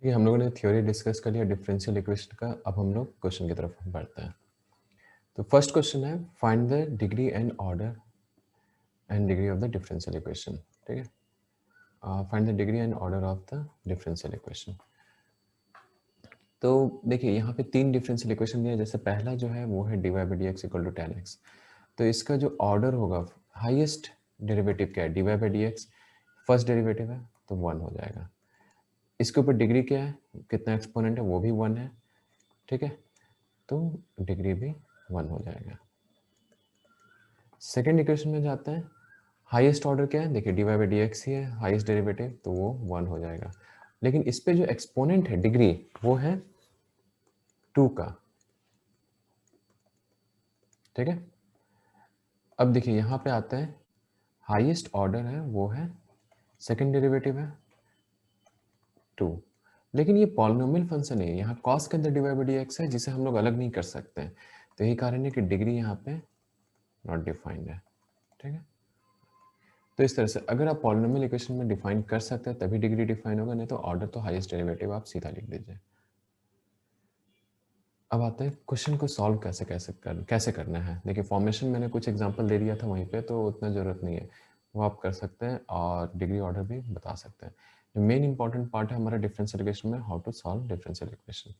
ये हम लोगों ने थ्योरी डिस्कस कर लिया डिफरेंशियल इक्वेशन का। अब हम लोग क्वेश्चन की तरफ बढ़ते हैं। तो फर्स्ट क्वेश्चन है, find the degree and order and degree of the differential equation. ठीक है, find the degree and order of the differential equation. तो देखिए यहाँ पे तीन डिफरेंशियल इक्वेशन दिए। जैसे पहला जो है वो है dy by dx equal to tan x। तो इसका जो ऑर्डर होगा, हाईएस्ट डेरिवेटिव क्या है, dy by dx first derivative है तो 1 हो जाएगा। इसके ऊपर डिग्री क्या है, कितना एक्सपोनेंट है, वो भी 1 है। ठीक है, तो डिग्री भी 1 हो जाएगा। सेकेंड इक्वेशन में जाते हैं। हाईएस्ट ऑर्डर क्या है, देखिए dy by dx ही है हाईएस्ट डेरिवेटिव, तो वो 1 हो जाएगा। लेकिन इस पे जो एक्सपोनेंट है डिग्री, वो है 2 का। ठीक है, अब देखिए यहाँ पे आता है, हाईएस्ट ऑर्डर है वो है, सेकेंड डेरिवेटिव है 2। लेकिन ये पॉलिनोमियल फंक्शन है, यहाँ कॉस के अंदर dy by dx है, जिसे हम लोग अलग नहीं कर सकते हैं। तो यही कारण है कि डिग्री यहाँ पे नॉट डिफाइंड है। ठीक है, तो इस तरह से अगर आप पॉलिनोमियल इक्वेशन में डिफाइन कर सकते हैं तभी डिग्री डिफाइन होगा, नहीं तो ऑर्डर तो हाईएस्ट डेरिवेटिव आप सीधा लिख दीजिए। अब आते हैं क्वेश्चन को सॉल्व कैसे करना है। देखिए फॉर्मेशन मैंने कुछ एग्जांपल दे दिया था वहीं पे, तो उतना ज़रूरत नहीं है, वो आप कर सकते हैं और डिग्री ऑर्डर भी बता सकते हैं। जो मेन इंपॉर्टेंट पार्ट है हमारा डिफरेंशियल इक्वेशन में, how to solve differential equation.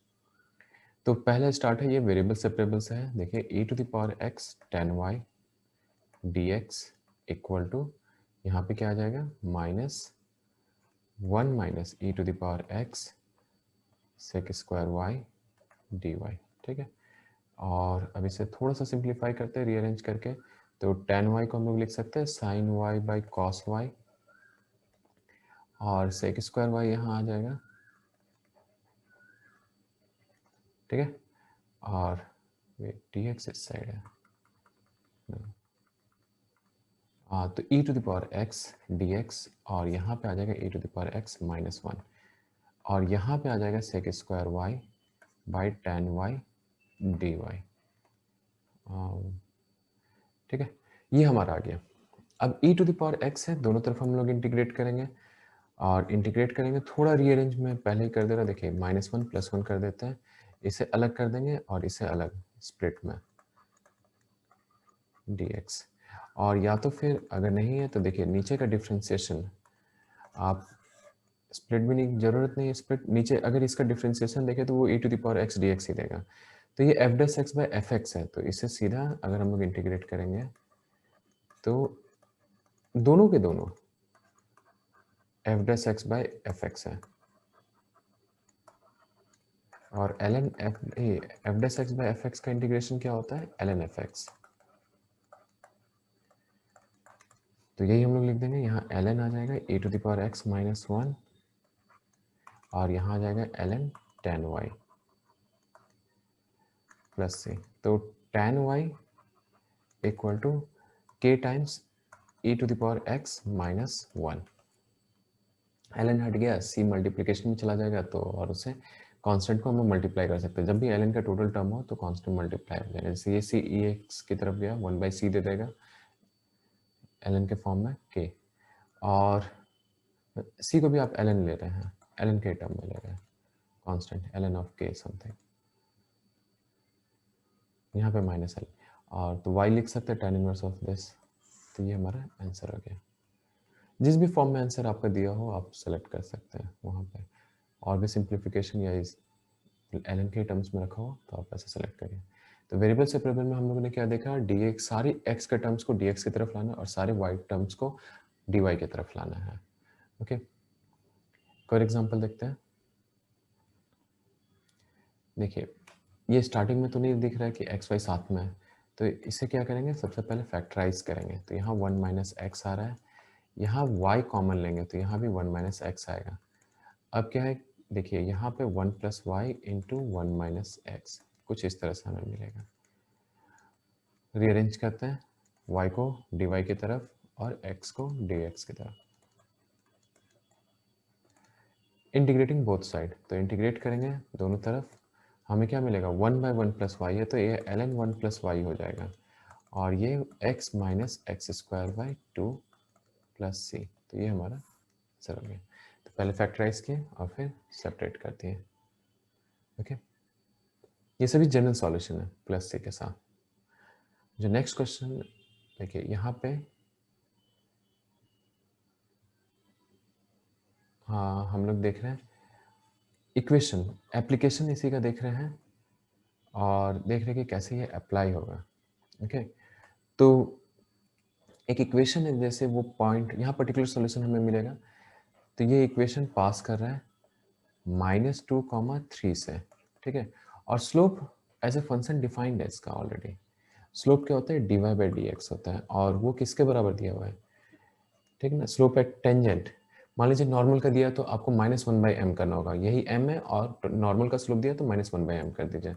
तो पहले स्टार्ट है, ये वेरिएबल सेपरेबल से है। देखिए e to the power x tan y dx equal to, यहाँ पे क्या आ जाएगा, -1 minus e to the power x sec square y dy। ठीक है, और अब इसे थोड़ा सा सिंप्लीफाई करते हैं रीअरेंज करके। तो tan y को हम लोग लिख सकते हैं sin y by cos y, और सेक स्क्वायर y यहाँ आ जाएगा। ठीक है, और dx इस साइड है, तो e to the power x dx, और यहाँ पे आ जाएगा e to the power x -1, और यहाँ पे आ जाएगा sec square y by tan y dy। ठीक है, ये हमारा आ गया। अब e to the power x है, दोनों तरफ हम लोग इंटीग्रेट करेंगे, और इंटीग्रेट करेंगे थोड़ा रीअरेंज में पहले ही कर दे रहा। देखिए -1 + 1 कर देते हैं, इसे अलग कर देंगे और इसे अलग स्प्लिट में dx। और या तो फिर अगर नहीं है तो देखिए नीचे का डिफ्रेंसिएशन आप स्प्लिट भी नहीं, जरूरत नहीं है स्प्लिट। नीचे अगर इसका डिफ्रेंसिएशन देखें तो वो e to the power x dx ही देगा। तो ये f dash x by fx है, तो इसे सीधा अगर हम लोग इंटीग्रेट करेंगे तो दोनों के दोनों f dash x by fx है, और ln f dash x by fx का इंटीग्रेशन क्या होता है, ln fx। तो यही हम लोग लिख देंगे, यहाँ ln आ जाएगा e to the power x -1, और यहाँ आ जाएगा ln tan y plus c। तो tan y equal to k times e to the power x -1। ln हट गया, c मल्टीप्लिकेशन में चला जाएगा, तो और उसे कांस्टेंट को हम लोग मल्टीप्लाई कर सकते हैं। जब भी ln का टोटल टर्म हो तो कांस्टेंट मल्टीप्लाई हो जाएगा। जैसे ये c ex की तरफ गया, 1/c दे देगा ln के फॉर्म में k, और c को भी आप ln ले रहे हैं, ln के टर्म में ले रहे हैं, constant ln of k something, यहाँ पे -l, और तो y लिख सकते हैं tan इनवर्स ऑफ दिस। तो ये हमारा आंसर हो गया। जिस भी फॉर्म में आंसर आपका दिया हो आप सेलेक्ट कर सकते हैं वहाँ पे, और भी सिंप्लीफिकेशन या इस ln के टर्म्स में रखा हो तो आप ऐसे सेलेक्ट करिए। तो वेरिएबल सेपरेबल में हम लोगों ने क्या देखा, dx, सारी x के टर्म्स को dx की तरफ लाना और सारे y टर्म्स को dy की तरफ लाना है। ओके, कोई एग्जांपल देखते हैं। देखिए ये स्टार्टिंग में तो नहीं दिख रहा है कि x y साथ में है, तो इसे क्या करेंगे, सबसे पहले फैक्टराइज करेंगे। तो यहाँ 1 - x आ रहा है, यहाँ y कॉमन लेंगे तो यहाँ भी 1 - x आएगा। अब क्या है, देखिए यहाँ पे 1 + y इंटू 1 - x, कुछ इस तरह से हमें मिलेगा। रीअरेंज करते हैं, y को dy की तरफ और x को dx की तरफ, इंटीग्रेटिंग बोथ साइड। तो इंटीग्रेट करेंगे दोनों तरफ, हमें क्या मिलेगा, 1/1 + y है, तो ये ln 1 + y हो जाएगा, और ये x - x² 2 + c। तो ये हमारा आंसर हो गया। तो पहले फैक्टराइज किए और फिर सेपरेट कर दिए। ओके, ये सभी जनरल सॉल्यूशन है प्लस सी के साथ। जो नेक्स्ट क्वेश्चन देखिए यहाँ पे, हाँ हम लोग देख रहे हैं इक्वेशन, एप्लीकेशन इसी का देख रहे हैं और देख रहे हैं कि कैसे ये अप्लाई होगा। ओके, तो एक इक्वेशन है, जैसे वो पॉइंट यहाँ पर्टिकुलर सॉल्यूशन हमें मिलेगा, तो ये इक्वेशन पास कर रहा है -2, 3 से, ठीक है। और slope as a function defined है इसका ऑलरेडी। स्लोप क्या होता है, dy/dx होता है, और वो किसके बराबर दिया हुआ है, ठीक है ना। स्लोप है टेंजेंट, मान लीजिए नॉर्मल का दिया तो आपको -1/m करना होगा, यही m है, और नॉर्मल का स्लोप दिया तो -1/m कर दीजिए।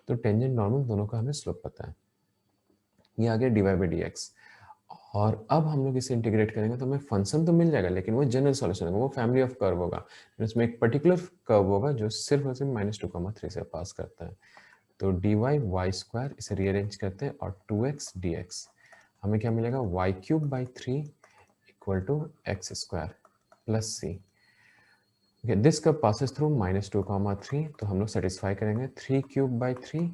तो टेंजेंट नॉर्मल दोनों का हमें स्लोप पता है, ये आ गया dy/dx। और अब हम लोग इसे इंटीग्रेट करेंगे तो हमें फंक्शन तो मिल जाएगा, लेकिन वो जनरल सॉल्यूशन होगा, वो फैमिली ऑफ कर्व होगा, इसमें एक पर्टिकुलर कर्व होगा जो सिर्फ और सिर्फ -2, 3 से पास करता है। तो dy/y², इसे रीअरेंज करते हैं, और 2x dx, हमें क्या मिलेगा, y³/3 = x² + c। This curve passes through -2, 3, तो हम लोग सेटिस्फाई करेंगे 3³/3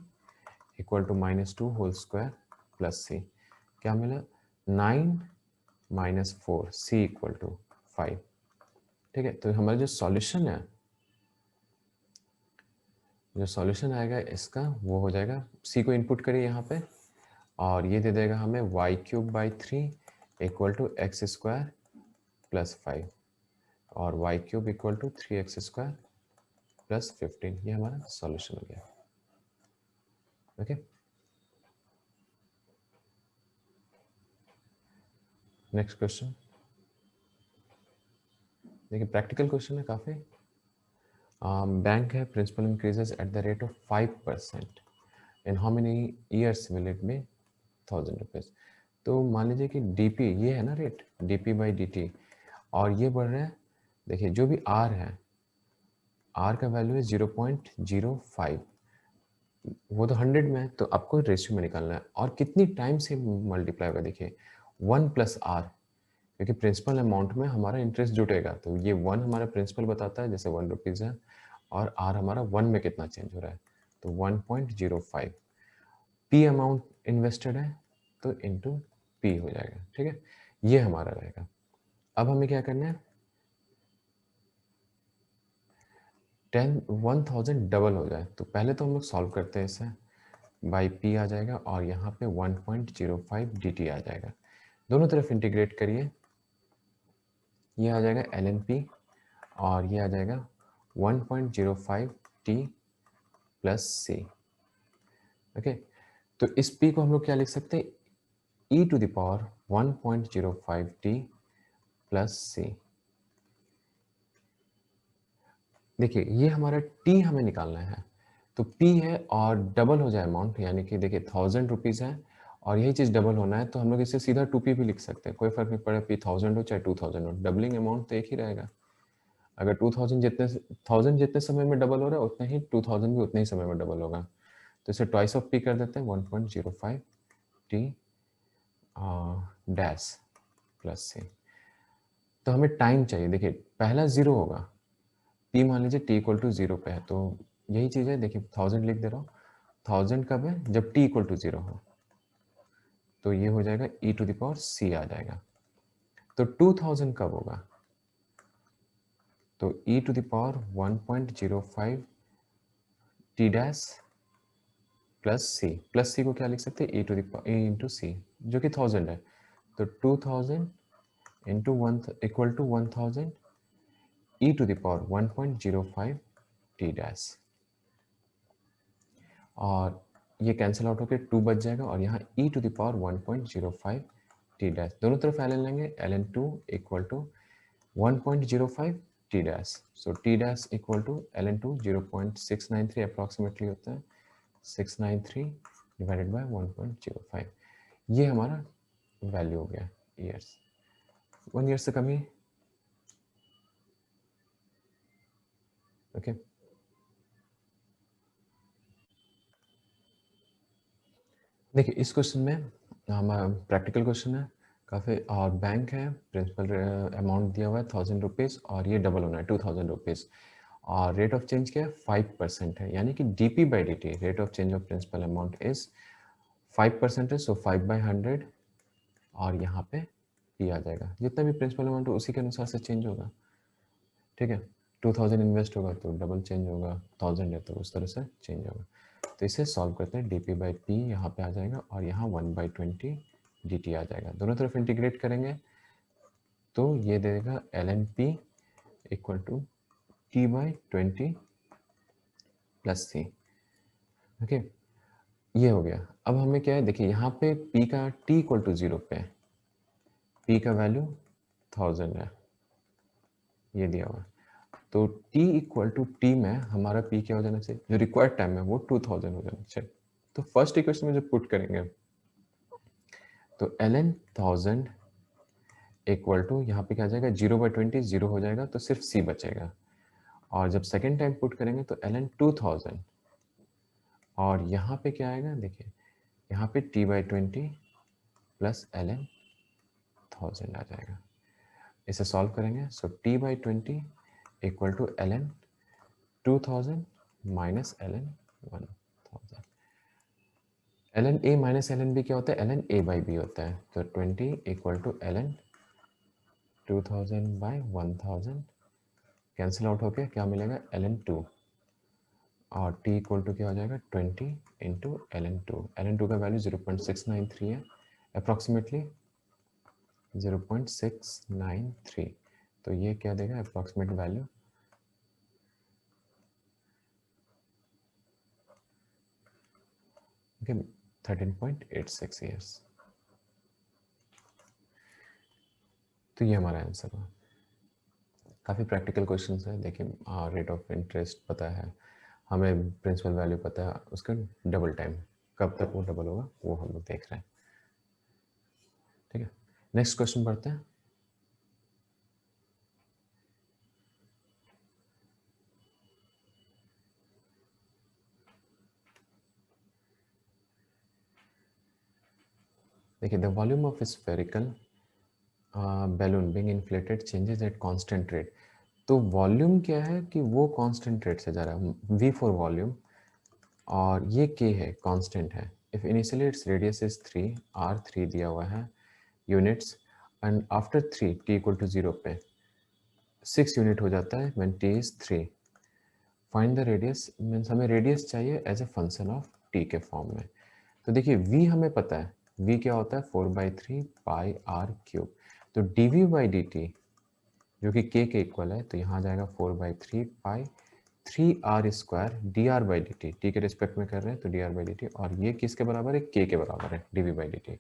= -2² + c। क्या मिला, 9 - 4, c = 5। ठीक है, तो हमारा जो सॉल्यूशन है, जो सॉल्यूशन आएगा इसका वो हो जाएगा, c को इनपुट करिए यहाँ पे, और ये दे देगा हमें y³/3 = x² + 5, और y³ = 3x² + 15। ये हमारा सॉल्यूशन हो गया। ओके, नेक्स्ट क्वेश्चन देखिए, प्रैक्टिकल क्वेश्चन है काफ़ी। बैंक है, principal increases at the rate of 5%, in how many years will it be 1000 rupees. तो मान लीजिए कि डीपी ये है ना रेट, dp/dt, और ये बढ़ रहा है, देखिए जो भी आर है, आर का वैल्यू है 0.05, वो तो 100 में है, तो आपको रेशियो में निकालना है, और कितनी टाइम से मल्टीप्लाई होगा, देखिए 1 + r, क्योंकि प्रिंसिपल अमाउंट में हमारा इंटरेस्ट जुटेगा, तो ये 1 हमारा प्रिंसिपल बताता है, जैसे 1 रुपीज़ है, और आर हमारा 1 में कितना चेंज हो रहा है, तो 1.05। पी अमाउंट इन्वेस्टेड है, तो इंटू पी हो जाएगा, ठीक है, ये हमारा रहेगा। अब हमें क्या करना है, 1000 डबल हो जाए, तो पहले तो हम लोग सॉल्व करते हैं इसे, बाई पी आ जाएगा, और यहाँ पे 1.05 dt आ जाएगा, दोनों तरफ इंटीग्रेट करिए, ये आ जाएगा ln p, और ये आ जाएगा 1.05 t + c। ओके, तो इस p को हम लोग क्या लिख सकते हैं, e⁻ 1.05 t + c। देखिए ये हमारा t हमें निकालना है, तो p है और डबल हो जाए अमाउंट, यानी कि देखिए 1000 रुपीज़ है, और यही चीज़ डबल होना है, तो हम लोग इसे सीधा 2p भी लिख सकते हैं, कोई फर्क नहीं पड़ेगा, p 1000 हो चाहे 2000 हो, डबलिंग अमाउंट तो एक ही रहेगा। अगर 1000 जितने समय में डबल हो रहा है, उतना ही 2000 भी उतने ही समय में डबल होगा, तो इसे ट्वाइस ऑफ p कर देते हैं, 1.05 t डैश + c। तो हमें टाइम चाहिए, देखिए पहला 0 होगा, p मान लीजिए t = 0 पे है, तो यही चीज़ है, देखिए 1000 लिख दे रहा हूँ, 1000 कब है, जब t = 0 हो, तो ये हो जाएगा e⁻c आ जाएगा। तो 2000 कब होगा, तो e⁻1.05 t डैश + c को क्या लिख सकते हैं, e⁻c, जो कि 1000 है, तो 2000 × 1 = 1000 e⁻1.05 t डैश, और ये कैंसिल आउट होकर 2 बच जाएगा, और यहाँ e⁻1.05 t डैश, दोनों तरफ ln लेंगे, ln2 = 1.05 t डैश, सो t डैश = ln2 0.693 अप्रॉक्सीमेटली होता है, 693 डिवाइडेड बाय 1.05, ये हमारा वैल्यू हो गया ईयर्स, 1 ईयर से कम ही। ओके, देखिए इस क्वेश्चन में हमारा प्रैक्टिकल क्वेश्चन है, काफ़ी। और बैंक है, प्रिंसिपल अमाउंट दिया हुआ है 1000 रुपीज़ और ये डबल होना है 2000 रुपीज़। और रेट ऑफ चेंज क्या है 5% है, यानी कि DP by DT rate of change of principal amount is 5% है, सो 5/100 और यहाँ पे P आ जाएगा। जितना भी प्रिंसिपल अमाउंट हो उसी के अनुसार से चेंज होगा, ठीक है। 2000 इन्वेस्ट होगा तो डबल चेंज होगा, 1000 है तो उस तरह से चेंज होगा। तो इसे सॉल्व करते हैं, DP बाई P यहाँ पे आ जाएगा और यहाँ 1/20 DT आ जाएगा। दोनों तरफ इंटीग्रेट करेंगे तो ये देगा LNP equal to T/20 plus C। Okay, ये हो गया। अब हमें क्या है, देखिए यहाँ पे P का T इक्वल टू 0 पे, P का वैल्यू 1000 है, ये दिया हुआ है। तो T इक्वल टू T में हमारा P क्या हो जाना चाहिए, जो रिक्वायर्ड टाइम है वो 2000 हो जाना चाहिए। तो फर्स्ट इक्वेशन में जब पुट करेंगे तो ln 1000 इक्वल टू यहाँ पे क्या आ जाएगा 0/20, 0 हो जाएगा तो सिर्फ C बचेगा। और जब सेकेंड टाइम पुट करेंगे तो ln 2000 और यहाँ पे क्या आएगा, देखिए यहाँ पे T/20 प्लस ln 1000 आ जाएगा। इसे सॉल्व करेंगे, so T/20 equal to ln 2000 minus ln 1000। ln A minus ln B क्या होता है, ln A/B होता है। तो 20 equal to ln 2000/1000 cancel out होके क्या मिलेगा ln 2 और t इक्वल टू क्या हो जाएगा 20 इंटू ln 2 का वैल्यू 0.693 है, अप्रॉक्सीमेटली 0.693। तो ये क्या देगा अप्रॉक्सीमेट वैल्यू, ओके 13.86 ईयर्स। तो ये हमारा आंसर हुआ। काफ़ी प्रैक्टिकल क्वेश्चन है। देखिए रेट ऑफ इंटरेस्ट पता है हमें, प्रिंसिपल वैल्यू पता है, उसका डबल टाइम कब तक वो डबल होगा वो हम लोग देख रहे हैं, ठीक है। नेक्स्ट क्वेश्चन पढ़ते हैं। देखिए the volume of spherical balloon being inflated changes at constant rate. तो वॉल्यूम क्या है कि वो कांस्टेंट रेट से जा रहा है, V फॉर वॉल्यूम, और ये K है कांस्टेंट है। If initially its radius is 3, R3 दिया हुआ है units, and after 3 T equal to 0 पे 6 यूनिट हो जाता है when T is 3। Find the radius, means हमें रेडियस चाहिए as a function of T के फॉर्म में। तो देखिए V हमें पता है, V क्या होता है 4/3 पाई आर क्यूब। तो dV/dt जो कि K के इक्वल है, तो यहाँ आ जाएगा 4/3 पाई 3r² dr/dt, T के रिस्पेक्ट में कर रहे हैं तो dr/dt, और ये किसके बराबर है, K के बराबर है dV/dt।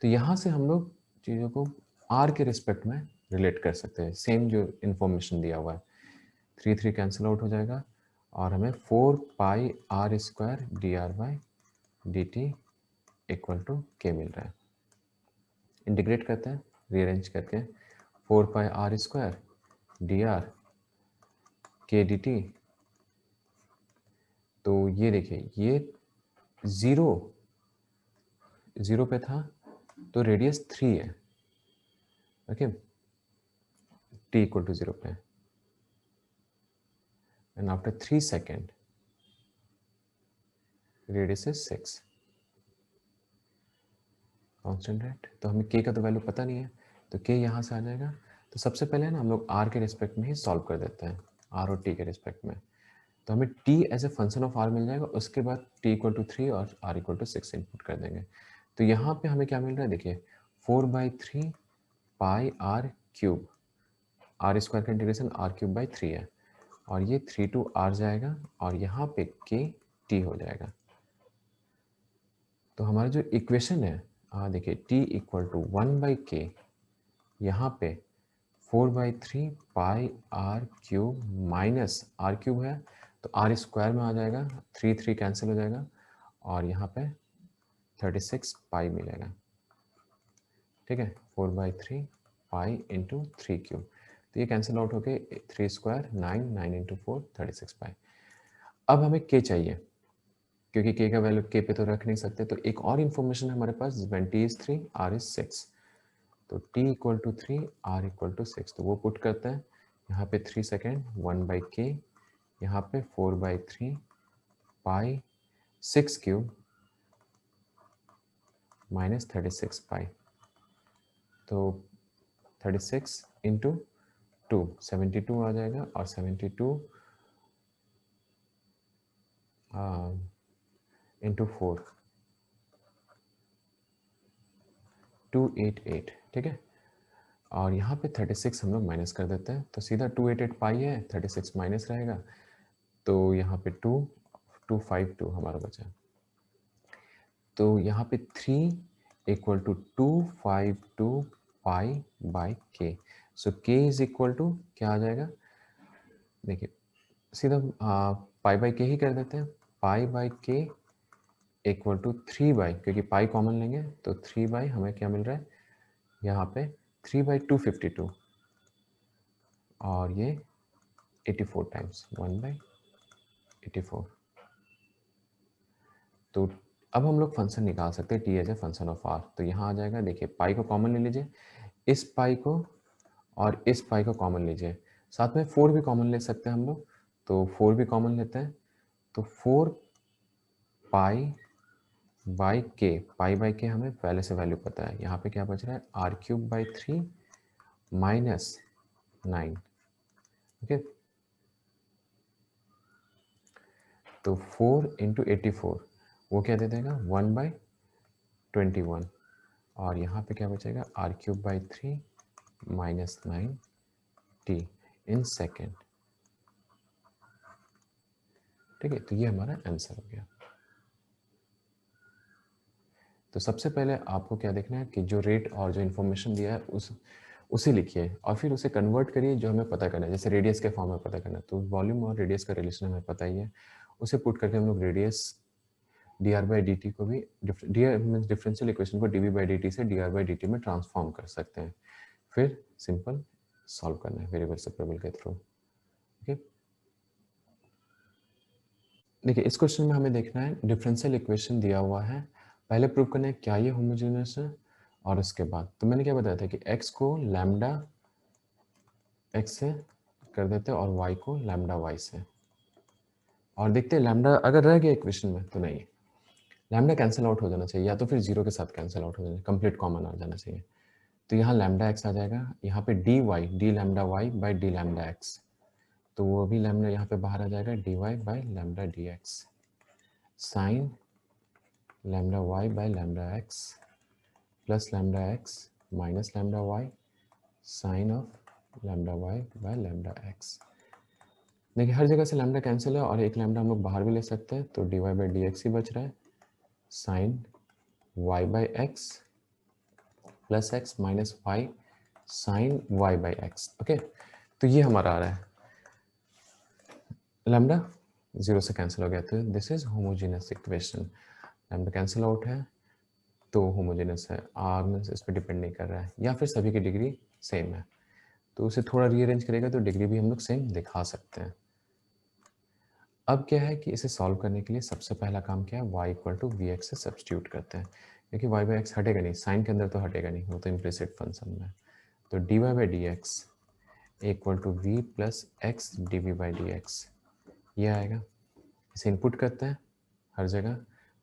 तो यहाँ से हम लोग चीज़ों को R के रिस्पेक्ट में रिलेट कर सकते हैं, सेम जो इन्फॉर्मेशन दिया हुआ है। 3 कैंसिल आउट हो जाएगा और हमें 4πr² dr/dt equal to K मिल रहा है। इंटीग्रेट करते हैं रीअरेंज करके, 4πr² dr K dt। तो ये देखिए ये ज़ीरो पे था तो रेडियस 3 है, ओके, T इक्वल टू 0 पे, and after 3 second radius is 6 constant rate. तो हमें K का तो वैल्यू पता नहीं है, तो K यहाँ से आ जाएगा। तो सबसे पहले ना हम लोग R के रिस्पेक्ट में ही सॉल्व कर देते हैं, R और T के रिस्पेक्ट में। तो हमें T as a function of R मिल जाएगा, उसके बाद T इक्वल टू 3 और R इक्वल टू 6 इनपुट कर देंगे। तो यहाँ पे हमें क्या मिल रहा है, देखिए 4/3 पाई आर क्यूब, R² का इंटीग्रेशन R³/3 है, और ये 3 to R जाएगा और यहाँ पे K T हो जाएगा। तो हमारा जो इक्वेशन है, देखिए T इक्वल टू 1/K, यहाँ पे 4/3 pi R cube minus R cube है तो R² में आ जाएगा, 3 कैंसिल हो जाएगा और यहाँ पे 36 पाई मिलेगा, ठीक है। 4/3 पाई इंटू 3 क्यूब, तो ये कैंसिल आउट होके 3² 9, 9 इंटू 4 36 पाई। अब हमें K चाहिए, क्योंकि K का वैल्यू K पे तो रख नहीं सकते, तो एक और इन्फॉर्मेशन हमारे पास, when T is 3 R is 6, तो t equal to 3, r equal to 6, तो वो पुट करते हैं यहाँ पे 3 सेकेंड 1/k, यहाँ पे 4/3 पाई 6 क्यूब माइनस 36 पाई, तो 36 इंटू 2 72 आ जाएगा, और 72 इंटू 4 288, ठीक है। और यहाँ पे 36 हम लोग माइनस कर देते हैं, तो सीधा 288 पाई है, 36 माइनस रहेगा, तो यहाँ पे 252 हमारा बचा। तो यहाँ पे 3 इक्वल टू 252 पाई बाई के, सो के इज इक्वल टू क्या आ जाएगा, देखिए सीधा पाई बाई के ही कर देते हैं, पाई बाई के इक्वल टू 3 बाई, क्योंकि पाई कॉमन लेंगे तो 3 बाई हमें क्या मिल रहा है यहाँ पे 3/252, और ये 84 टाइम्स 1/84। तो अब हम लोग फंक्शन निकाल सकते हैं T as a function of R. तो यहाँ आ जाएगा, देखिए पाई को कॉमन ले लीजिए, इस पाई को और इस पाई को कॉमन लीजिए, साथ में 4 भी कॉमन ले सकते हैं हम लोग, तो 4 भी कॉमन लेते हैं, तो 4 पाई बाई के, पाई बाई के हमें पहले से वैल्यू पता है, यहाँ पे क्या बच रहा है r³/3 माइनस 9, ओके। तो 4 इंटू 84 वो क्या दे देगा 1/21, और यहाँ पे क्या बचेगा r³/3 minus 9t in second, ठीक है। तो ये हमारा आंसर हो गया। तो सबसे पहले आपको क्या देखना है कि जो रेट और जो इन्फॉर्मेशन दिया है उसे लिखिए, और फिर उसे कन्वर्ट करिए जो हमें पता करना है, जैसे रेडियस के फॉर्म में पता करना है, तो वॉल्यूम और रेडियस का रिलेशन हमें पता ही है, उसे पुट करके हम लोग रेडियस dr/dt को भी डिफरेंशियल इक्वेशन को dv/dt से dr/dt में ट्रांसफॉर्म कर सकते हैं, फिर सिंपल सॉल्व करना है वेरिएबल सेपरेबल के थ्रू, ओके। देखिए इस क्वेश्चन में हमें देखना है डिफरेंशियल इक्वेशन दिया हुआ है, पहले प्रूव करना है क्या ये होमोजेनियस है, और उसके बाद तो मैंने क्या बताया था कि x को लैम्डा x से कर देते हैं और y को लैम्डा y से, और देखते हैं लैम्डा अगर रह गया इक्वेशन में तो नहीं, लैम्डा कैंसिल आउट हो जाना चाहिए, या तो फिर जीरो के साथ कैंसिल आउट हो जाना, कंप्लीट कॉमन आ जाना चाहिए। तो यहाँ लैम्डा x आ जाएगा, यहाँ पे dy d lambda y by d lambda x, तो वो भी लैम्डा यहाँ पे बाहर आ जाएगा dy by lambda dx sine lambda y by lambda x plus lambda x minus lambda y sine of lambda y by lambda x। देखिए हर जगह से लैम्डा कैंसिल है, और एक लैम्डा हम लोग बाहर भी ले सकते हैं, तो dy बाई dx ही बच रहा है, sine y by x plus x minus y sine y by x, okay. तो ये हमारा आ रहा है, लैम्डा जीरो से कैंसिल हो गया, तो this is homogeneous equation, lambda cancel out है तो होमोजेनियस है, आर मीन्स इस पर डिपेंड नहीं कर रहा है, या फिर सभी की डिग्री सेम है, तो उसे थोड़ा रीअरेंज करेगा तो डिग्री भी हम लोग सेम दिखा सकते हैं। अब क्या है कि इसे सॉल्व करने के लिए सबसे पहला काम क्या है, y equal to v x से सब्सटीट्यूट करते हैं, क्योंकि y बाई एक्स हटेगा नहीं, साइन के अंदर तो हटेगा नहीं, वो तो इम्प्लिसिट फंक्शन में, तो dy by d x equal to v plus x d v by d x, ये आएगा। इसे इनपुट करते हैं हर जगह,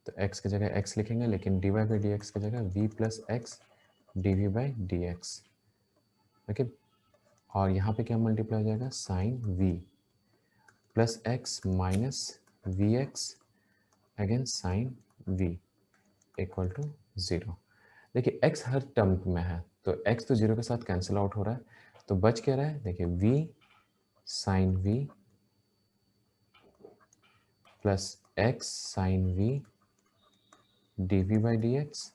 तो x की जगह x लिखेंगे, लेकिन dy बाई डी एक्स की जगह v plus x d v by d x, okay. और यहाँ पे क्या मल्टीप्लाई हो जाएगा, sine v plus x minus v x again sine v equal to 0। देखिए x हर टर्म में है, तो x तो 0 के साथ कैंसिल आउट हो रहा है, तो बच क्या रहा है, देखिए v sine v plus x sine v d v by d x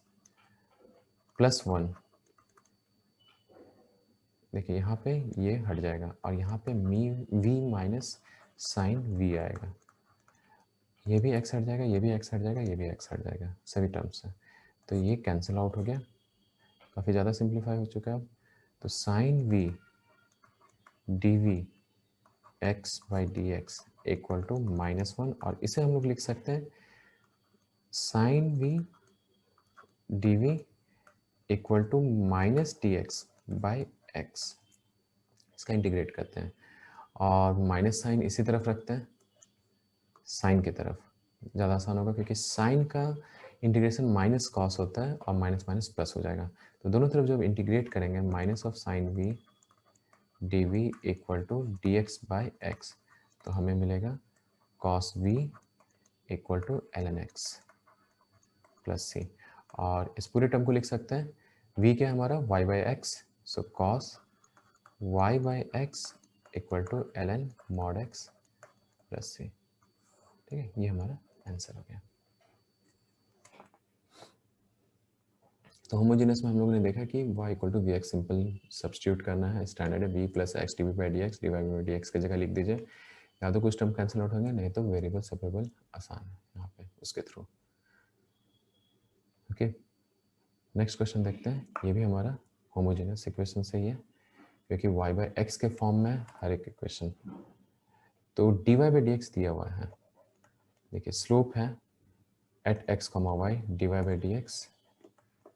plus 1, देखिए यहाँ पे ये हट जाएगा, और यहाँ पे v माइनस साइन v आएगा, ये भी x हट जाएगा, ये भी x हट जाएगा, ये भी x हट जाएगा, सभी टर्म्स से, तो ये कैंसिल आउट हो गया, काफ़ी ज़्यादा सिंप्लीफाई हो चुका है अब। तो sine v d v x by d x equal to -1, और इसे हम लोग लिख सकते हैं sine v d v equal to minus d x by x, इसका इंटीग्रेट करते हैं और माइनस साइन इसी तरफ रखते हैं, साइन की तरफ ज़्यादा आसान होगा क्योंकि साइन का इंटीग्रेशन माइनस कॉस होता है और माइनस माइनस प्लस हो जाएगा। तो दोनों तरफ जब इंटीग्रेट करेंगे minus of sine v d v equal to d x by x, तो हमें मिलेगा cos v equal to l N x plus c. और इस पूरे टर्म को लिख सकते हैं, v क्या है हमारा y by x, so cos y by x equal to l n mod x plus c. ठीक है, ये हमारा आंसर हो गया। तो होमोजेनस में हम लोगों ने देखा कि y equal to v x simple substitute करना है, स्टैंडर्ड है v plus x d v by d x, d y by d x की जगह लिख दीजिए, या तो कुछ टर्म कैंसिल आउट होंगे, नहीं तो वेरिएबल सेपरेबल आसान है यहाँ पे उसके थ्रू। ओके, नेक्स्ट क्वेश्चन देखते हैं, ये भी हमारा होमोजेनस इक्वेशन से ही है क्योंकि y बाई एक्स के फॉर्म में है हर एक इक्वेशन। तो d y by d x दिया हुआ है, देखिए स्लोप है at x comma y d y by d x,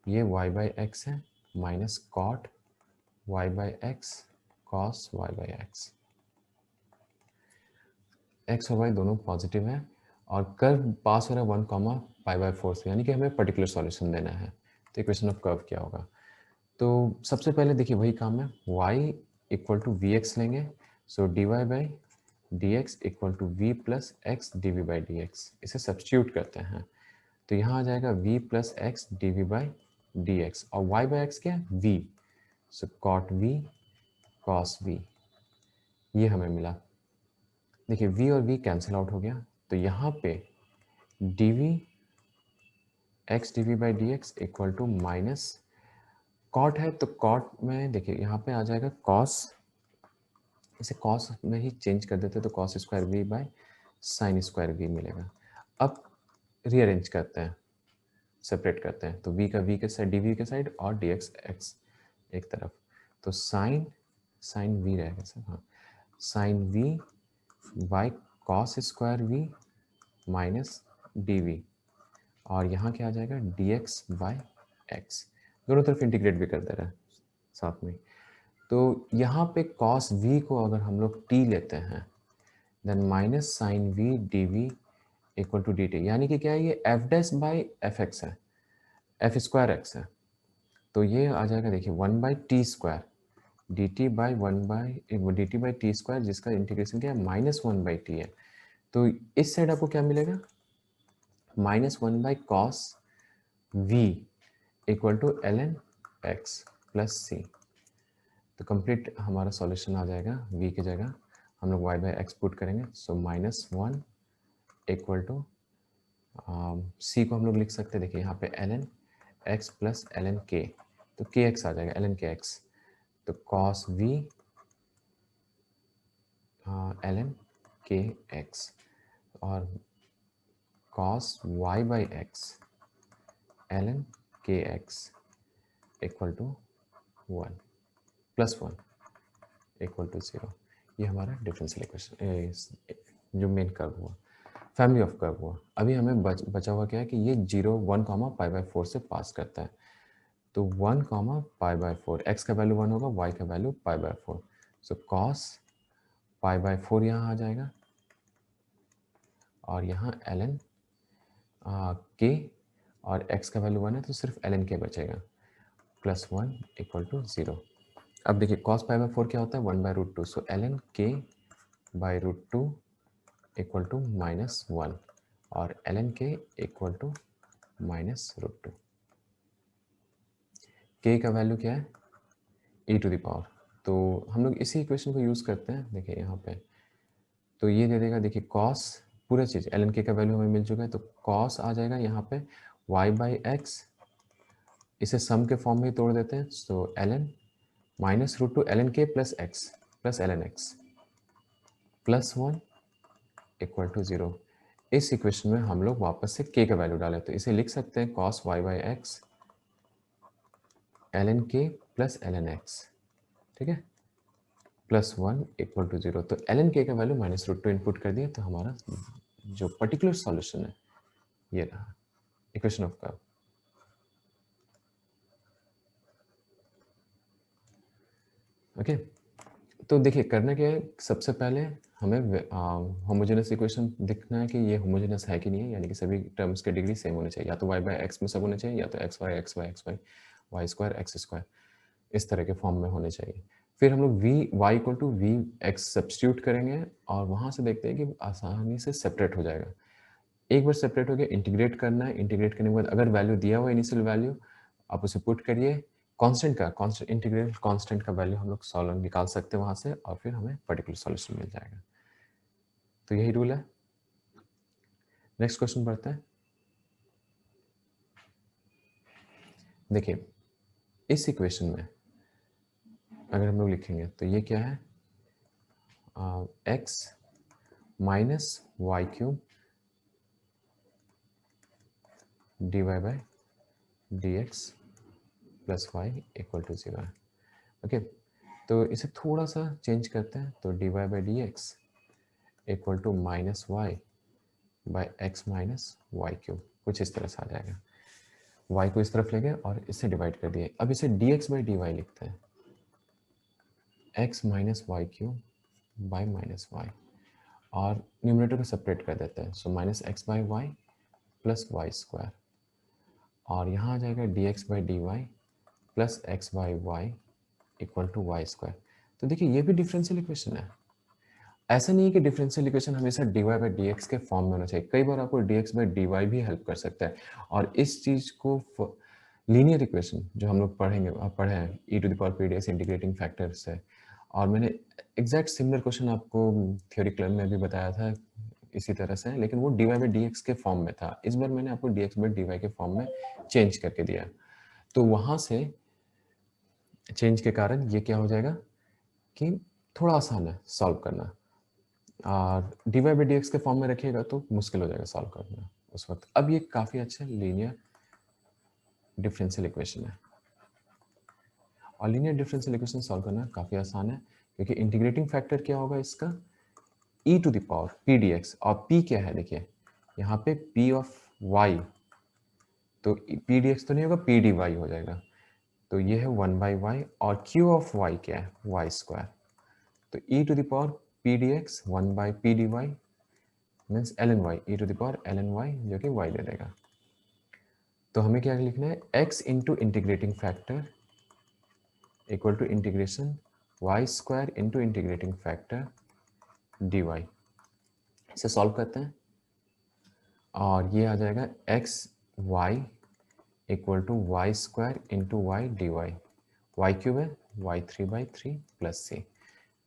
ये y बाई एक्स है minus cot y by x cos y by x, x और वाई दोनों पॉजिटिव हैं और कर्व पास हो रहा है 1 कॉमा पाई बाई 4 से, यानी कि हमें पर्टिकुलर सॉल्यूशन देना है। तो इक्वेशन ऑफ कर्व क्या होगा, तो सबसे पहले देखिए वही काम है, y equal to v x लेंगे, so d y by d x equal to v plus x d v by d x, इसे सब्स्टिट्यूट करते हैं तो यहाँ आ जाएगा v plus x d v by d x और y बाई एक्स क्या है v, so cot v cos v, ये हमें मिला। देखिए v और v कैंसिल आउट हो गया, तो यहाँ पे d v x d v by d x equal to minus cot है, तो कॉट में देखिए यहाँ पे आ जाएगा कॉस, इसे कॉस में ही चेंज कर देते तो cos square v by sine square v मिलेगा। अब रीअरेंज करते हैं, सेपरेट करते हैं, तो v का v के साइड डी वी के साइड और डी एक्स एक्स एक तरफ, तो साइन साइन v रहेगा सर, हाँ sine v by cos square v minus d v, और यहाँ क्या आ जाएगा डी एक्स बाई एक्स, दोनों तरफ इंटीग्रेट भी कर दे रहा है साथ में। तो यहाँ पे कॉस v को अगर हम लोग t लेते हैं then minus sine v d v equal to d t, यानी कि क्या है ये f dash by f x है, एफ स्क्वायर एक्स है, तो ये आ जाएगा देखिए 1 by t square d t by 1 by d t by t square, जिसका इंटीग्रेशन क्या है माइनस 1 बाई टी है। तो इस साइड आपको क्या मिलेगा minus 1 by cos v equal to l N x plus c. तो कंप्लीट हमारा सॉल्यूशन आ जाएगा, v की जगह हम लोग y बाई एक्स पुट करेंगे, so minus 1 equal to c को हम लोग लिख सकते हैं, देखिए यहाँ पे l N x plus L N k, तो के एक्स आ जाएगा एल एन के एक्स, तो cos v l N k x और cos y by x L N k x equal to 1 plus 1 equal to 0। ये हमारा differential equation जो main curve हुआ, family of curve हुआ। अभी हमें बचा हुआ क्या है कि ये 0 1 कॉमा पाई बाई 4 से पास करता है, तो 1 कॉमा पाई बाई 4, एक्स का वैल्यू 1 होगा, y का value pi by 4, so cos pi by 4 यहाँ आ जाएगा और यहाँ एल एन के और x का वैल्यू 1 है तो सिर्फ एल एन के बचेगा, प्लस 1 इक्वल टू 0। अब देखिए कॉस पाई बाई 4 क्या होता है 1 by root 2, so l N k by root 2 equal to minus 1 और l N k equal to minus root 2। K का वैल्यू क्या है e टू द पावर, तो हम लोग इसी इक्वेशन को यूज़ करते हैं, देखिए यहाँ पे तो ये दे देगा, देखिए कॉस पूरा चीज़ एल एन के का वैल्यू हमें मिल चुका है, तो कॉस आ जाएगा यहाँ पे y बाई एक्स, इसे सम के फॉर्म में तोड़ देते हैं, so l n minus root 2 l N के plus x plus L N x plus 1 equal to 0। इस इक्वेशन में हम लोग वापस से k का वैल्यू डालें, तो इसे लिख सकते हैं cos y by x L N के प्लस एल एन एक्स, ठीक है, प्लस 1 इक्वल टू 0। तो एल एन के का वैल्यू माइनस रूट 2 इनपुट कर दिया, तो हमारा जो पर्टिकुलर सॉल्यूशन है ये रहा इक्वेशन ऑफ कर्व। ओके, तो देखिए करना क्या है, सबसे पहले हमें होमोजेनस इक्वेशन दिखना है कि ये होमोजेनस है कि नहीं है, यानी कि सभी टर्म्स के डिग्री सेम होने चाहिए, या तो y बाय एक्स में सब होने चाहिए, या तो x y y square x square इस तरह के फॉर्म में होने चाहिए। फिर हम लोग v y equal to v x substitute करेंगे और वहाँ से देखते हैं कि आसानी से सेपरेट हो जाएगा। एक बार सेपरेट हो गया, इंटीग्रेट करना है, इंटीग्रेट करने के बाद अगर वैल्यू दिया हुआ इनिशियल वैल्यू आप उसे पुट करिए, कांस्टेंट इंटीग्रल कांस्टेंट का वैल्यू हम लोग सॉल्व निकाल सकते हैं वहाँ से और फिर हमें पर्टिकुलर सॉल्यूशन मिल जाएगा। तो यही रूल है। नेक्स्ट क्वेश्चन बढ़ते हैं। देखिए इस इक्वेशन में अगर हम लोग लिखेंगे तो ये क्या है, x minus y cube d y by d x plus y equal to 0 है। ओके, तो इसे थोड़ा सा चेंज करते हैं, तो d y by d x equal to minus y by x minus y cube, कुछ इस तरह से आ जाएगा। y को इस तरफ ले गए और इससे डिवाइड कर दिए। अब इसे dx बाई डी वाई लिखते हैं, x minus y cube by minus y, और न्यूमरेटर को सेपरेट कर देते हैं, so minus x by y plus y square, और यहाँ आ जाएगा dx by d y plus x by y equal to y square. तो देखिए ये भी डिफरेंशियल इक्वेशन है। ऐसा नहीं है कि डिफरेंशियल इक्वेशन हमेशा d y by d x के फॉर्म में होना चाहिए, कई बार आपको d x by d y भी हेल्प कर सकता है। और इस चीज़ को लीनियर इक्वेशन जो हम लोग पढ़ेंगे, आप पढ़े हैं e to the power p d x integrating factor से, और मैंने एग्जैक्ट सिमिलर क्वेश्चन आपको थ्योरी क्लब में भी बताया था इसी तरह से, लेकिन वो d y by d x के फॉर्म में था। इस बार मैंने आपको d x by d y के फॉर्म में चेंज करके दिया, तो वहाँ से चेंज के कारण ये क्या हो जाएगा कि थोड़ा आसान है सॉल्व करना, और d y by d x के फॉर्म में रखिएगा तो मुश्किल हो जाएगा सॉल्व करना उस वक्त। अब ये काफ़ी अच्छा लीनियर डिफरेंशियल इक्वेशन है, और लीनियर डिफरेंशियल इक्वेशन सॉल्व करना काफ़ी आसान है, क्योंकि इंटीग्रेटिंग फैक्टर क्या होगा इसका, e to the power p d x, और p क्या है देखिए यहाँ पे p ऑफ y, तो पी डी एक्स तो नहीं होगा, पी डी वाई हो जाएगा, तो ये है 1 बाई वाई, और q ऑफ y क्या है, वाई स्क्वायर, तो e to the power p d x 1 by p d y means l n y, e to the power l n y, जो कि y दे देगा। तो हमें क्या लिखना है, x into integrating factor equal to integration y square into integrating factor d y. इसे solve करते हैं और ये आ जाएगा x y equal to y square into y d y, y cube है वाई 3/3 प्लस सी,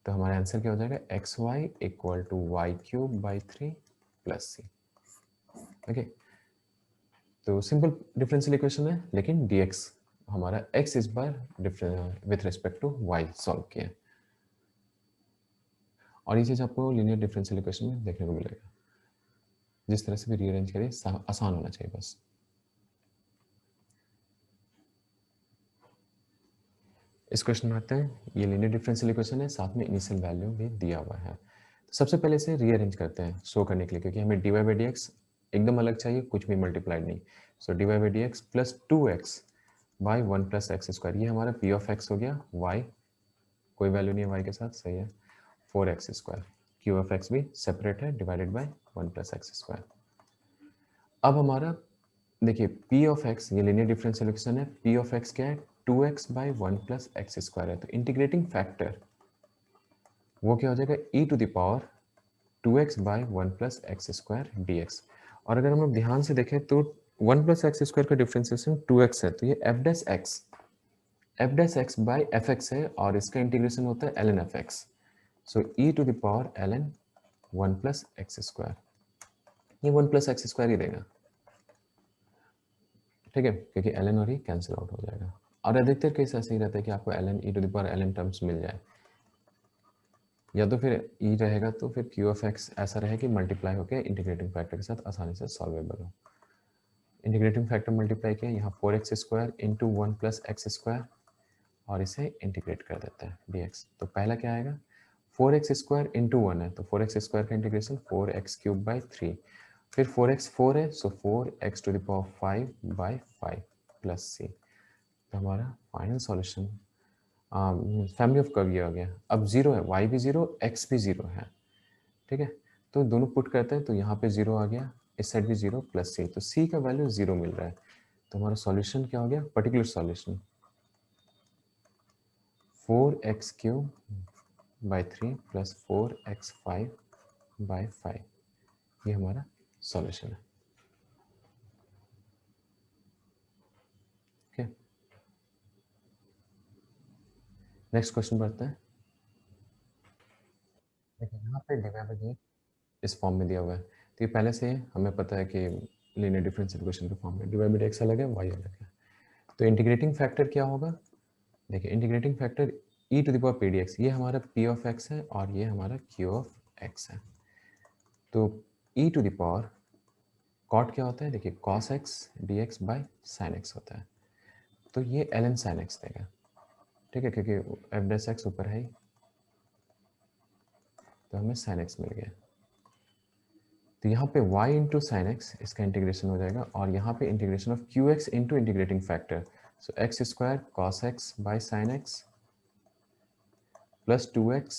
तो हमारा आंसर क्या हो जाएगा, x y equal to y cube by 3 plus c. Okay, तो सिंपल डिफरेंशियल इक्वेशन है, लेकिन dx हमारा x इस bar with respect to y solve किया, और ये चीज़ आपको लीनियर डिफरेंशियल इक्वेशन में देखने को मिलेगा। जिस तरह से भी रीअरेंज करिए आसान होना चाहिए बस। इस क्वेश्चन में आते हैं, ये लीनियर डिफरेंशियल इक्वेशन है, साथ में इनिशियल वैल्यू भी दिया हुआ है। तो सबसे पहले इसे रीअरेंज करते हैं शो करने के लिए, क्योंकि हमें d y by d x एकदम अलग चाहिए, कुछ भी मल्टीप्लाइड नहीं। So d y by d x plus 2x by 1 plus x square, ये हमारा पी ऑफ एक्स हो गया, y कोई वैल्यू नहीं है y के साथ, सही है, 4x square, Q of x भी सेपरेट है, divided by 1 plus x square. अब हमारा देखिए p ऑफ x, ये लीनियर डिफरेंशियल इक्वेशन है, p ऑफ x क्या है, 2x by 1 plus x square है, तो इंटीग्रेटिंग फैक्टर वो क्या हो जाएगा, e to the power 2x by 1 plus x square dx। और अगर हम लोग ध्यान से देखें तो 1 प्लस एक्स स्क्वायर का डिफरेंशिएशन 2x है, तो ये f dash x by f x है, और इसका इंटीग्रेशन होता है ln f x, so e to the power ln 1 plus x square, ये 1 प्लस एक्स स्क्वायर ही देगा, ठीक है, क्योंकि ln और ही कैंसिल आउट हो जाएगा। और अधिकतर केस ऐसे ही रहता है कि आपको ln e to the power ln terms मिल जाए, या तो फिर e रहेगा तो फिर q ऑफ x ऐसा रहे कि मल्टीप्लाई होकर इंटीग्रेटिंग फैक्टर के साथ आसानी से सॉल्वेबल हो। इंटीग्रेटिंग फैक्टर मल्टीप्लाई किया, यहाँ 4x square into 1 plus x square, और इसे इंटीग्रेट कर देते हैं dx। तो पहला क्या आएगा, 4x स्क्वायर इंटू 1 है, तो 4x स्क्वायर का इंटीग्रेशन 4x क्यूब बाई 3, फिर 4x 4 है, सो 4x to the power 5 by 5 plus c. तो हमारा final solution family of curve ये आ गया। अब जीरो है, वाई भी जीरो, एक्स भी जीरो है, ठीक है। तो दोनों पुट करते हैं तो यहाँ पे जीरो आ गया, इस साइड भी जीरो प्लस सी, तो सी का वैल्यू जीरो मिल रहा है। तो हमारा सॉल्यूशन क्या हो गया, particular solution 4x³ by 3 plus 4x5 by 5, ये हमारा सॉल्यूशन है। ओके, नेक्स्ट क्वेश्चन बढ़ते हैं। देखिए यहाँ पे डिवाइड इस फॉर्म में दिया हुआ है, तो ये पहले से हमें पता है कि लीनियर डिफरेंशियल इक्वेशन के फॉर्म में डिवाइड एक्स अलग है, वाई अलग है। तो इंटीग्रेटिंग फैक्टर क्या होगा, देखिए integrating factor e to the power pdx, ये हमारा p ऑफ x है और ये हमारा q ऑफ x है। तो e to the power cot क्या होता है, देखिए cos x dx by sin x होता है, तो ये ln sin x देगा, ठीक है, क्योंकि f डैश x ऊपर है ही, तो हमें sin x मिल गया। तो यहाँ पे y इंटू साइन एक्स, इसका इंटीग्रेशन हो जाएगा, और यहाँ पे integration of Q x into integrating factor, so x square cos x by sine x plus 2x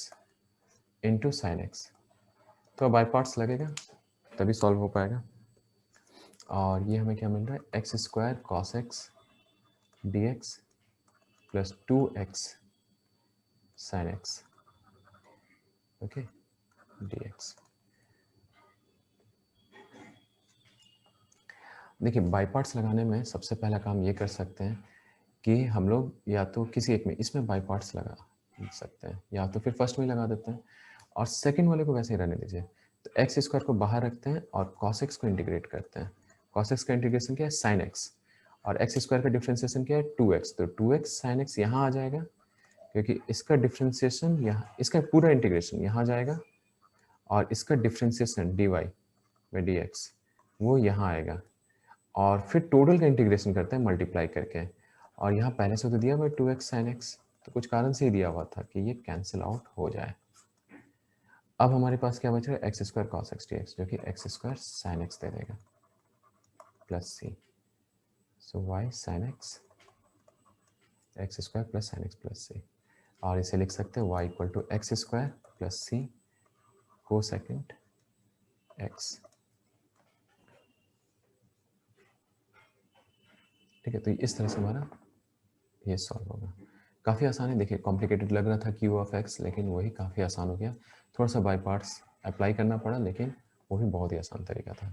into sine x. तो बाई पार्ट्स लगेगा तभी सॉल्व हो पाएगा। और ये हमें क्या मिल रहा है, x square cos x d x plus 2x sine x, okay, D x. देखिए बाई पार्ट्स लगाने में सबसे पहला काम ये कर सकते हैं कि हम लोग या तो किसी एक में इसमें बाई पार्ट्स लगा सकते हैं, या तो फिर फर्स्ट में लगा देते हैं और सेकंड वाले को वैसे ही रहने दीजिए। तो एक्स स्क्वायर को बाहर रखते हैं और कॉस एक्स को इंटीग्रेट करते हैं। कॉस एक्स का इंटीग्रेशन क्या है, साइन एक्स, और एक्स स्क्वायर का डिफ्रेंसिएशन क्या है, 2x, तो 2x साइन एक्स यहाँ आ जाएगा, क्योंकि इसका डिफ्रेंसिएशन यहाँ, इसका पूरा इंटीग्रेशन यहाँ जाएगा, और इसका डिफ्रेंसिएशन dy में dx वो यहाँ आएगा, और फिर टोटल का इंटीग्रेशन करते हैं मल्टीप्लाई करके, और यहाँ पहले से तो दिया हुआ 2x sin x, तो कुछ कारण से ही दिया हुआ था कि ये कैंसिल आउट हो जाए। अब हमारे पास क्या बच रहा है, x square cos x d x, जो कि एक्स स्क्वायर साइन एक्स दे देगा plus c, so y sine x x square plus sine x plus c, और इसे लिख सकते हैं y equal to x square plus c cosecant x, ठीक है। तो इस तरह से हमारा ये सॉल्व होगा। काफ़ी आसान है, देखिए कॉम्प्लिकेटेड लग रहा था क्यू ऑफ एक्स, लेकिन वही काफ़ी आसान हो गया। थोड़ा सा बाई पार्ट्स अप्लाई करना पड़ा, लेकिन वो भी बहुत ही आसान तरीका था।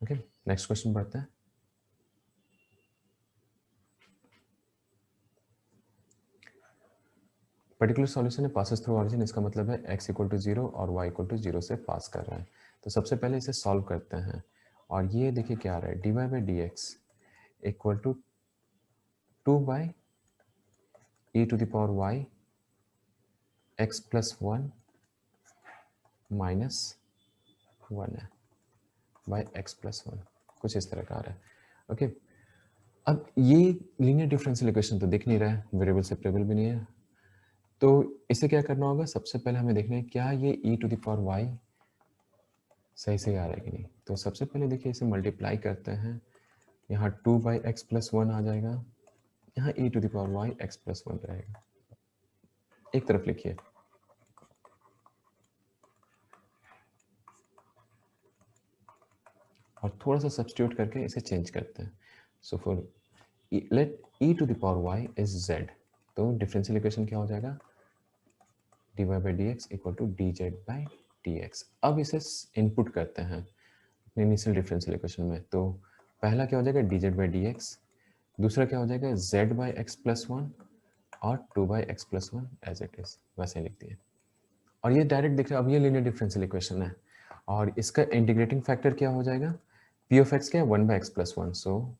ओके, नेक्स्ट क्वेश्चन बढ़ते हैं। पर्टिकुलर सॉल्यूशन है पासेस थ्रू ऑरिजिन, इसका मतलब है x इक्वल टू 0 और y इक्वल टू 0 से पास कर रहा है। तो सबसे पहले इसे सॉल्व करते हैं, और ये देखिए क्या आ रहा है, dy by d x equal to 2 by e to the power y x plus 1 minus 1 है बाई x प्लस 1, कुछ इस तरह का आ रहा है। ओके, अब ये लीनियर डिफरेंशियल इक्वेशन तो दिख नहीं रहा है, वेरिएबल सेपरेबल भी नहीं है, तो इसे क्या करना होगा, सबसे पहले हमें देखना है क्या ये e to the power y सही से आ रहा है कि नहीं। तो सबसे पहले देखिए इसे मल्टीप्लाई करते हैं, यहाँ 2 बाई एक्स प्लस 1 आ जाएगा, यहाँ e to the power y x plus 1 रहेगा, एक तरफ लिखिए, और थोड़ा सा सब्स्टिट्यूट करके इसे चेंज करते हैं। So for let e to the power y is z, तो डिफरेंशियल इक्वेशन क्या हो जाएगा, dy by d x equal to d z by d x. अब इसे इनपुट करते हैं इनिशियल डिफरेंशियल इक्वेशन में, तो पहला क्या हो जाएगा D z by d x, दूसरा क्या हो जाएगा z बाई एक्स प्लस 1 और 2 by x plus 1 as it is, वैसे लिख दिए। और ये डायरेक्ट दिख रहा है, अब ये लीनियर डिफरेंशियल इक्वेशन है, और इसका इंटीग्रेटिंग फैक्टर क्या हो जाएगा, पी ऑफ एक्स क्या है 1 by x plus 1, so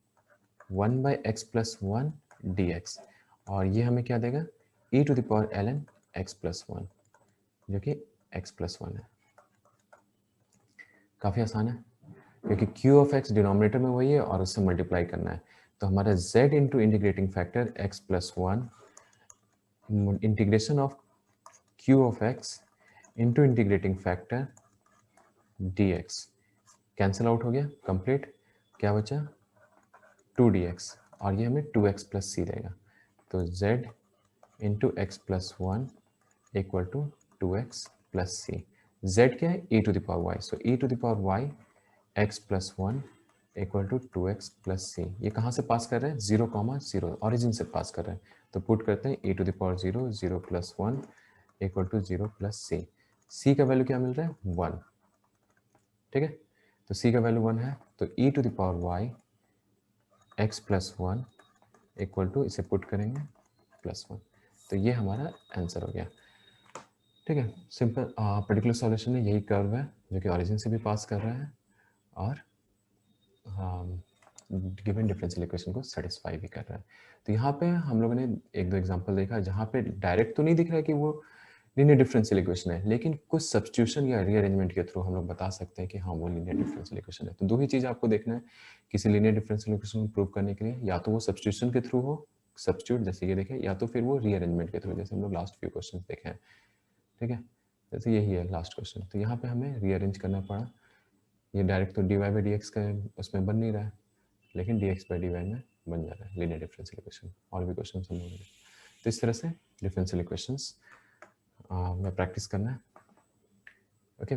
1 by x plus 1 d x, और ये हमें क्या देगा e to the power l N x plus 1, जो कि एक्स प्लस 1 है। काफ़ी आसान है, क्योंकि q ऑफ x डिनोमिनेटर में वही है और उससे मल्टीप्लाई करना है, तो हमारा z into integrating factor x plus 1 integration of q of x into integrating factor dx cancel out हो गया कंप्लीट, क्या बचा 2dx, और ये हमें 2x प्लस सी देगा, तो z into x plus one equal to 2x plus c. z क्या है? e to the power y. So e to the power y x plus one equal to 2x plus c. ये कहाँ से पास कर रहे हैं? 0,0 ऑरिजिन से पास कर रहे हैं। तो पुट करते हैं e to the power 0 0 plus one equal to 0 plus c. C का वैल्यू क्या मिल रहा है? 1। ठीक है, तो सी का वैल्यू 1 है, तो e to the power y x plus one equal to, इसे पुट करेंगे प्लस वन। तो ये हमारा आंसर हो गया। ठीक है, सिंपल पर्टिकुलर सॉल्यूशन में यही कर्व है जो कि ऑरिजिन से भी पास कर रहा है और गिवन डिफरेंशियल इक्वेशन को सेटिस्फाई भी कर रहा है। तो यहाँ पे हम लोगों ने एक दो एग्जांपल देखा जहाँ पे डायरेक्ट तो नहीं दिख रहा है कि वो लीनियर डिफरेंशियल इक्वेशन है, लेकिन कुछ सब्स्टिट्यूशन या रीअरेंजमेंट के थ्रू हम लोग बता सकते हैं कि हाँ वो लीनियर डिफरेंशियल इक्वेशन है। तो दो ही चीज़ आपको देखना है किसी लीनियर डिफरेंशियल इक्वेशन को प्रूव करने के लिए, या तो वो सब्स्टिट्यूशन के थ्रू हो, सब्स्टिट्यूट जैसे ये देखें, या तो फिर वो रीअरेंजमेंट के थ्रू, जैसे हम लोग लास्ट फ्यू क्वेश्चन देखे हैं। ठीक है, जैसे यही है लास्ट क्वेश्चन, तो यहाँ पे हमें रीअरेंज करना पड़ा। ये डायरेक्ट तो d y by d x का उसमें बन नहीं रहा है, लेकिन d x by d y में बन जा रहा है लीनियर डिफरेंशियल इक्वेशन। और भी क्वेश्चन हम लोग, तो इस तरह से डिफरेंशियल इक्वेशंस में प्रैक्टिस करना है। ओके।